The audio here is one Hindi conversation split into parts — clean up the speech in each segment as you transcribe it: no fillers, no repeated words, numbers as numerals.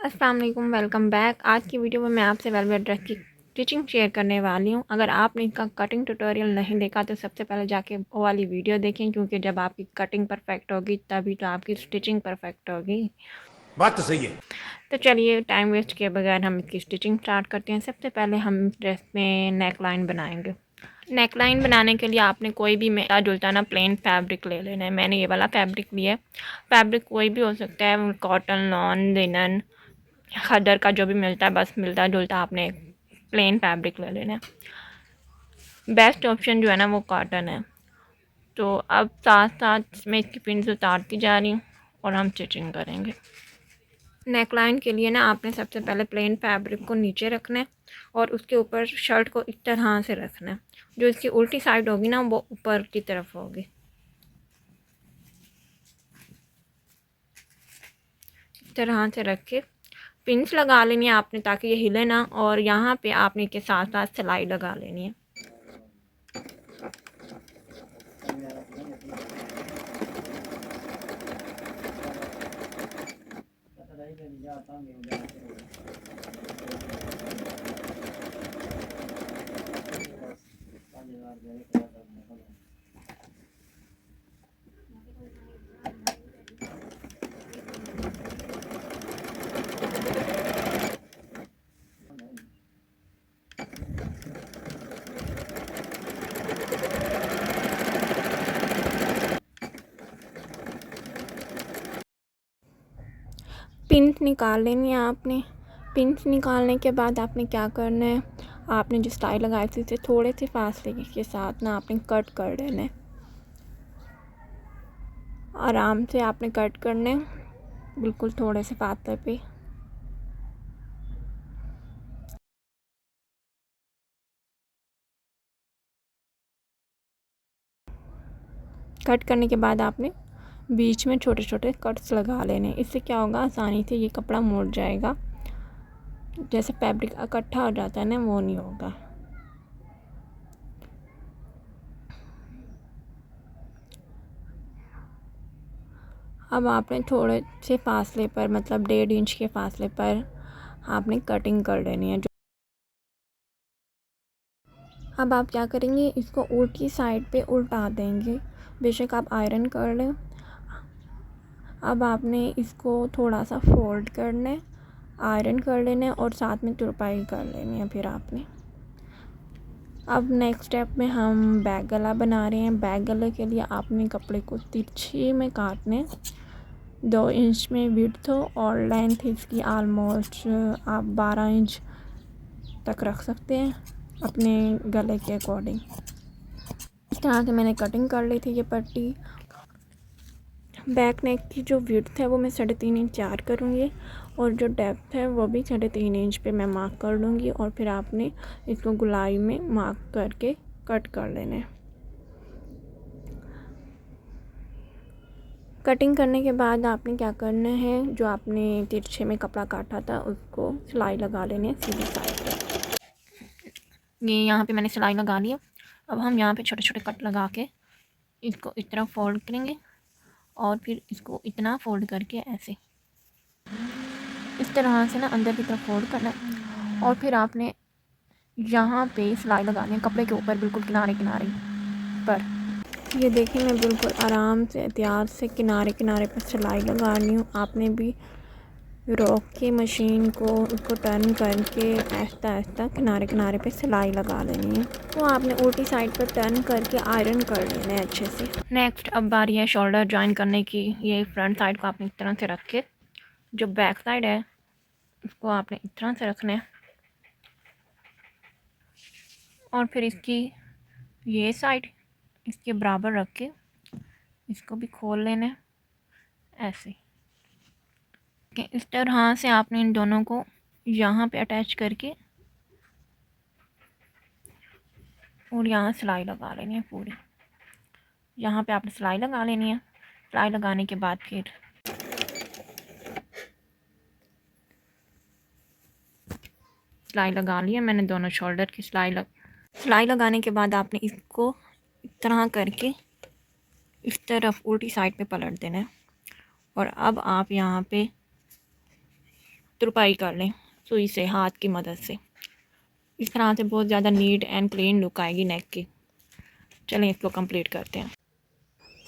अस्सलाम वालेकुम, वेलकम बैक। आज की वीडियो में मैं आपसे वेलवेट ड्रेस की स्टिचिंग शेयर करने वाली हूँ। अगर आपने इसका कटिंग ट्यूटोरियल नहीं देखा तो सबसे पहले जाके वो वाली वीडियो देखें, क्योंकि जब आपकी कटिंग परफेक्ट होगी तभी तो आपकी स्टिचिंग परफेक्ट होगी। बात तो सही है। तो चलिए टाइम वेस्ट किए बगैर हम इसकी स्टिचिंग स्टार्ट करते हैं। सबसे पहले हम ड्रेस में नेक लाइन बनाएंगे। नेक लाइन बनाने के लिए आपने कोई भी मिलता जुलता ना प्लेन फैब्रिक ले लेना है। मैंने ये वाला फैब्रिक लिया है। फैब्रिक कोई भी हो सकता है, कॉटन, लॉन, लिनन, खद्दर का जो भी मिलता है, बस मिलता जुलता आपने प्लेन फैब्रिक ले लेना है। बेस्ट ऑप्शन जो है ना वो कॉटन है। तो अब साथ साथ मैं इसकी पिन्स उतारती जा रही हूँ और हम स्टिचिंग करेंगे। नेक लाइन के लिए ना आपने सबसे पहले प्लेन फैब्रिक को नीचे रखना है और उसके ऊपर शर्ट को इस तरह से रखना है। जो इसकी उल्टी साइड होगी ना वो ऊपर की तरफ होगी। इस तरह से रख के पिन्स लगा लेनी है आपने, ताकि ये हिले ना, और यहाँ पे आपने के साथ साथ सिलाई लगा लेनी है। पिन्स निकाल लेनी है आपने। पिन्स निकालने के बाद आपने क्या करना है, आपने जो स्टाइल लगाई थी उसे थोड़े से फासले के साथ ना आपने कट कर देना है। आराम से आपने कट करने, बिल्कुल थोड़े से फासले पे। कट करने के बाद आपने बीच में छोटे छोटे कट्स लगा लेने। इससे क्या होगा, आसानी से ये कपड़ा मुड़ जाएगा। जैसे फैब्रिक इकट्ठा हो जाता है ना, वो नहीं होगा। अब आपने थोड़े से फासले पर, मतलब 1.5 इंच के फासले पर आपने कटिंग कर लेनी है। अब आप क्या करेंगे, इसको उल्टी साइड पे उल्टा देंगे। बेशक आप आयरन कर लें। अब आपने इसको थोड़ा सा फोल्ड करना है, आयरन कर लेना है और साथ में तुरपाई कर लेनी है फिर आपने। अब नेक्स्ट स्टेप में हम बैक गला बना रहे हैं। बैक गले के लिए आपने कपड़े को तिरछे में काटने। 2 इंच में विड्थ हो और लेंथ इसकी आलमोस्ट आप 12 इंच तक रख सकते हैं अपने गले के अकॉर्डिंग। इस तरह से मैंने कटिंग कर ली थी ये पट्टी। बैक नेक की जो विड्थ है वो मैं 3.5 इंच तैयार करूँगी और जो डेप्थ है वो भी 3.5 इंच पे मैं मार्क कर लूँगी। और फिर आपने इसको गुलाई में मार्क करके कट कर लेना है। कटिंग करने के बाद आपने क्या करना है, जो आपने तिरछे में कपड़ा काटा था उसको सिलाई लगा लेनी है सीधी साइड पे। ये यहाँ पे मैंने सिलाई लगा ली है। अब हम यहाँ पे छोटे छोटे कट लगा के इसको इस तरह फोल्ड करेंगे और फिर इसको इतना फोल्ड करके ऐसे इस तरह से ना अंदर की तरफ फोल्ड करना है। और फिर आपने यहाँ पे सिलाई लगानी है कपड़े के ऊपर, बिल्कुल किनारे किनारे पर। ये देखिए मैं बिल्कुल आराम से एहतियात से किनारे किनारे पर सिलाई लगा रही हूँ। आपने भी रोक के मशीन को उसको टर्न करके आहिस्ता आहिस्ता किनारे किनारे पे सिलाई लगा लेनी है। तो आपने उल्टी साइड पर टर्न करके आयरन कर लेना है अच्छे से। नेक्स्ट अब बारी है शोल्डर जॉइन करने की। ये फ्रंट साइड को आपने इस तरह से रख के, जो बैक साइड है उसको आपने इस तरह से रखना है और फिर इसकी ये साइड इसके बराबर रख के इसको भी खोल लेना है ऐसे। इस तरह से आपने इन दोनों को यहाँ पे अटैच करके और यहाँ सिलाई लगा लेनी है पूरी। यहाँ पे आपने सिलाई लगा लेनी है। सिलाई लगाने के बाद फिर सिलाई लगा ली है मैंने, दोनों शोल्डर की सिलाई लगाने के बाद आपने इसको इस तरह करके इस तरफ उल्टी साइड पे पलट देना है। और अब आप यहाँ पे तुरपाई कर लें सुई से, हाथ की मदद से। इस तरह से बहुत ज़्यादा नीट एंड क्लीन लुक आएगी नेक की। चलें इसको कंप्लीट करते हैं।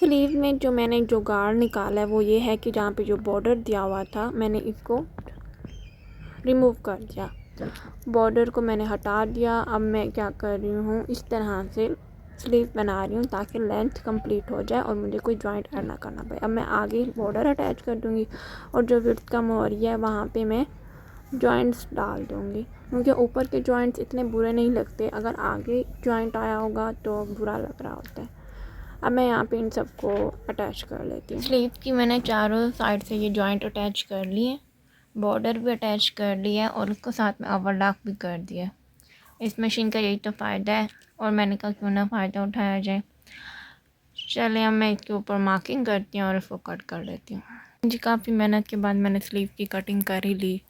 स्लीव में जो मैंने जुगाड़ निकाला है वो ये है कि जहाँ पे जो बॉर्डर दिया हुआ था मैंने इसको रिमूव कर दिया। बॉर्डर को मैंने हटा दिया। अब मैं क्या कर रही हूँ, इस तरह से स्लीव बना रही हूँ ताकि लेंथ कंप्लीट हो जाए और मुझे कोई जॉइंट ऐड ना करना पड़े। अब मैं आगे बॉर्डर अटैच कर दूँगी और जो विड्थ कम हो रही है वहाँ पे मैं जॉइंट्स डाल दूँगी। मुझे ऊपर के जॉइंट्स इतने बुरे नहीं लगते, अगर आगे जॉइंट आया होगा तो बुरा लग रहा होता है। अब मैं यहाँ पे इन सबको अटैच कर लेती हूँ। स्लीव की मैंने चारों साइड से ये जॉइंट अटैच कर लिए, बॉर्डर भी अटैच कर लिया और उसको साथ में ओवरलॉक भी कर दिया। इस मशीन का यही तो फ़ायदा है और मैंने कहा क्यों ना फ़ायदा उठाया जाए। चले अब मैं इसके ऊपर मार्किंग करती हूँ और इसको कट कर लेती हूँ। जी काफ़ी मेहनत के बाद मैंने स्लीव की कटिंग कर ही ली।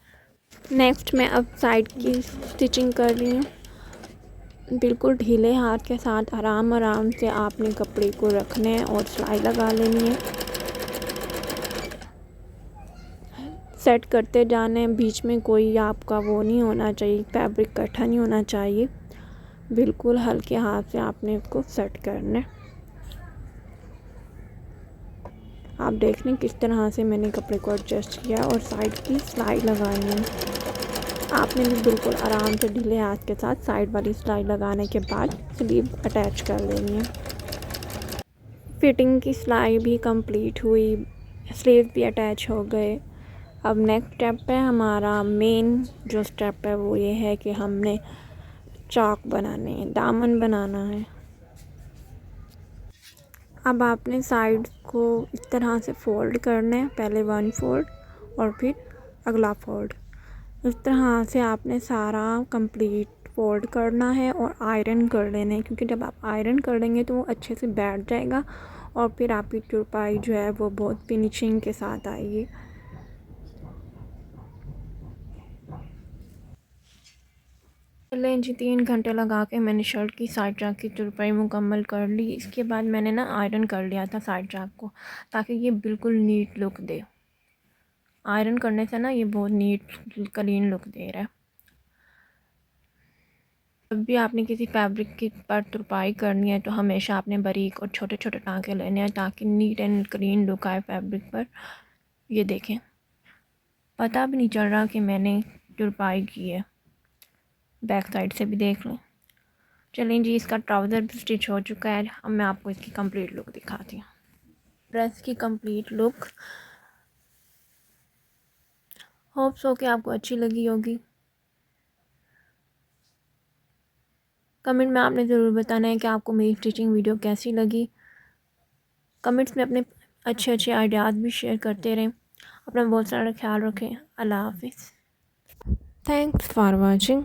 नेक्स्ट मैं अब साइड की स्टिचिंग कर रही हूँ। बिल्कुल ढीले हाथ के साथ आराम से आपने कपड़े को रखना है और सिलाई लगा लेनी है। सेट करते जाना है, बीच में कोई आपका वो नहीं होना चाहिए, फैब्रिक इकट्ठा नहीं होना चाहिए। बिल्कुल हल्के हाथ से आपने इसको सेट करना है। आप देख लें किस तरह से मैंने कपड़े को एडजस्ट किया और साइड की सिलाई लगानी है। आपने भी बिल्कुल आराम से ढीले हाथ के साथ साइड वाली सिलाई लगाने के बाद स्लीव अटैच कर लेनी है। फिटिंग की सिलाई भी कंप्लीट हुई, स्लीव भी अटैच हो गए। अब नेक्स्ट स्टेप है हमारा मेन जो स्टेप है वो ये है कि हमने चाक बनाने हैं, दामन बनाना है। अब आपने साइड को इस तरह से फोल्ड करना है, पहले 1 फोल्ड और फिर अगला फोल्ड। इस तरह से आपने सारा कंप्लीट फोल्ड करना है और आयरन कर लेना है, क्योंकि जब आप आयरन कर लेंगे तो वो अच्छे से बैठ जाएगा और फिर आपकी तुरपाई जो है वो बहुत फिनिशिंग के साथ आएगी। चलें जी 3 घंटे लगा के मैंने शर्ट की साइड चाक की तुरपाई मुकम्मल कर ली। इसके बाद मैंने ना आयरन कर लिया था साइड चाक को, ताकि ये बिल्कुल नीट लुक दे। आयरन करने से ना ये बहुत नीट क्लीन लुक दे रहा है। जब भी आपने किसी फैब्रिक की पर तुरपाई करनी है तो हमेशा आपने बारीक और छोटे छोटे टाँके लेने हैं ताकि नीट एंड क्लीन लुक आए फैब्रिक पर। ये देखें, पता भी नहीं चल रहा कि मैंने तुरपाई की है। बैक साइड से भी देख लें। चलें जी, इसका ट्राउज़र भी स्टिच हो चुका है। अब मैं आपको इसकी कंप्लीट लुक दिखाती हूँ। ड्रेस की कंप्लीट लुक होप सो कि आपको अच्छी लगी होगी। कमेंट में आपने ज़रूर बताना है कि आपको मेरी स्टिचिंग वीडियो कैसी लगी। कमेंट्स में अपने अच्छे आइडियाज़ भी शेयर करते रहें। अपना बहुत सारा ख्याल रखें। अल्लाह हाफिज़। Thanks for watching.